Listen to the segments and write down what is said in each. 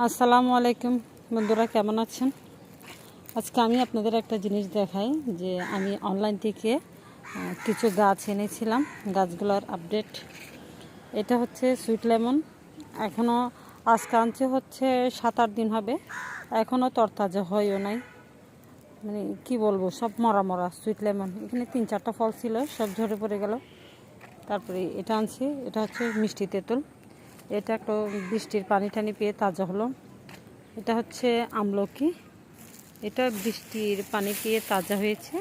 আসসালামু আলাইকুম বন্ধুরা, কেমন আছেন? আজকে আমি আপনাদের একটা জিনিস দেখাই যে আমি অনলাইন থেকে কিছু গাছ এনেছিলাম, গাছগুলোর আপডেট। এটা হচ্ছে সুইট লেমন। এখনও আজকে আনছে হচ্ছে 7-8 দিন হবে, এখনও তরতাজা হয়ও নাই। মানে কি বলবো, সব মরা মরা সুইট লেমন। এখানে 3-4টা ফল ছিল, সব ঝরে পড়ে গেল। তারপরে এটা আনছি, এটা হচ্ছে মিষ্টি তেঁতুল। এটা একটু বৃষ্টির পানি টানি পেয়ে তাজা হলো। এটা হচ্ছে আমলকি, এটা বৃষ্টির পানি পেয়ে তাজা হয়েছে।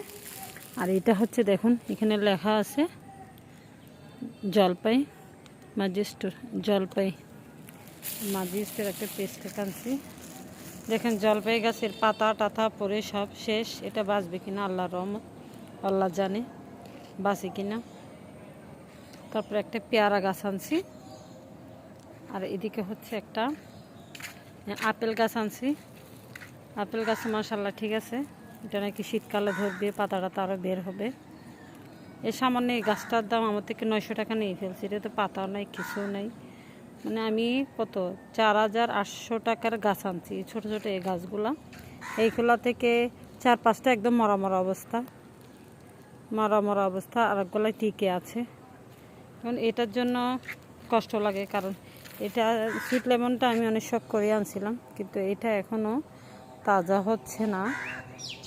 আর এটা হচ্ছে দেখুন, এখানে লেখা আছে জলপাই ম্যাজিস্টোর, জলপাই ম্যাজিস্টোর একটা পেস্ট কানছি। দেখেন জলপাই গাছের পাতা টাতা পরে সব শেষ। এটা বাঁচবে কিনা আল্লাহর রহমত, আল্লাহ জানে বাঁচে কিনা। তারপরে একটা পেয়ারা গাছ আনছি। আর এদিকে হচ্ছে একটা আপেল গাছ আনছি। আপেল গাছ মাশাআল্লাহ ঠিক আছে, এটা নাকি শীতকালে ধরবে, পাতা টাতা আরও বের হবে। এর সামান্য এই গাছটার দাম আমার থেকে 900 টাকা নিয়ে ফেলছি। এটা তো পাতাও নাই, কিছুও নাই। মানে আমি কত 4800 টাকার গাছ আনছি, ছোটো ছোটো এই গাছগুলা। এইগুলা থেকে 4-5টা একদম মরা মরা অবস্থা, মরা মরা অবস্থা, আর একগুলাই টিকে আছে। এখন এটার জন্য কষ্ট লাগে, কারণ এটা সুইট লেমনটা আমি অনেক শখ করে আনছিলাম, কিন্তু এটা এখনও তাজা হচ্ছে না।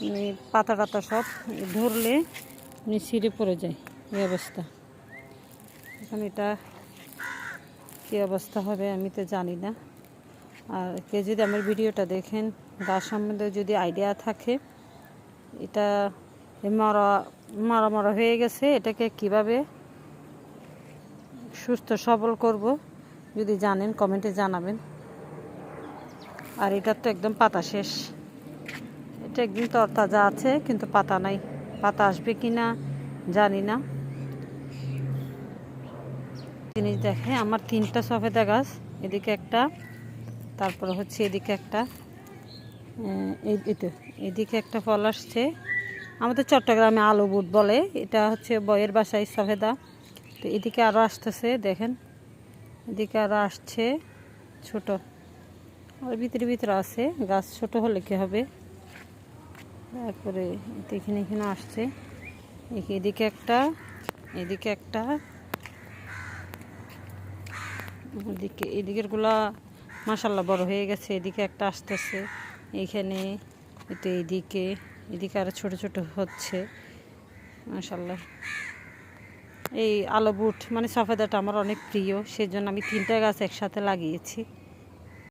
মানে পাতা টাতা সব ধরলে ছিঁড়ে পড়ে যায়, এই অবস্থা। এখন এটা কী অবস্থা হবে আমি তো জানি না। আর কে যদি আমার ভিডিওটা দেখেন, গাছ সম্বন্ধে যদি আইডিয়া থাকে, এটা মরা মরা মরা হয়ে গেছে, এটাকে কিভাবে সুস্থ সবল করব যদি জানেন কমেন্টে জানাবেন। আর এটার তো একদম পাতা শেষ, এটা একদম তরতাজা আছে কিন্তু পাতা নাই। পাতা আসবে কি না জানি না। জিনিস দেখে আমার 3টা সফেদা গাছ, এদিকে একটা, তারপরে হচ্ছে এদিকে একটা, এদিকে একটা ফল আসছে। আমাদের চট্টগ্রামে আলু বুট বলে, এটা হচ্ছে বইয়ের বাসায় সফেদা। তো এদিকে আরও আসতেছে, দেখেন এদিকে আরও আসছে ছোট, আর ভিতরে ভিতরে আছে। গাছ ছোট হলে কী হবে। তারপরে এখানে এখানে আসছে, এদিকে একটা, এদিকে একটা, এদিকেরগুলা মাশাআল্লাহ বড় হয়ে গেছে। এদিকে একটা আসতেছে, এইখানে এটা, এদিকে আরও ছোট ছোট হচ্ছে মাশাআল্লাহ। এই আলো বুট মানে সফেদাটা আমার অনেক প্রিয়, সেজন্য আমি 3টা গাছ একসাথে লাগিয়েছি।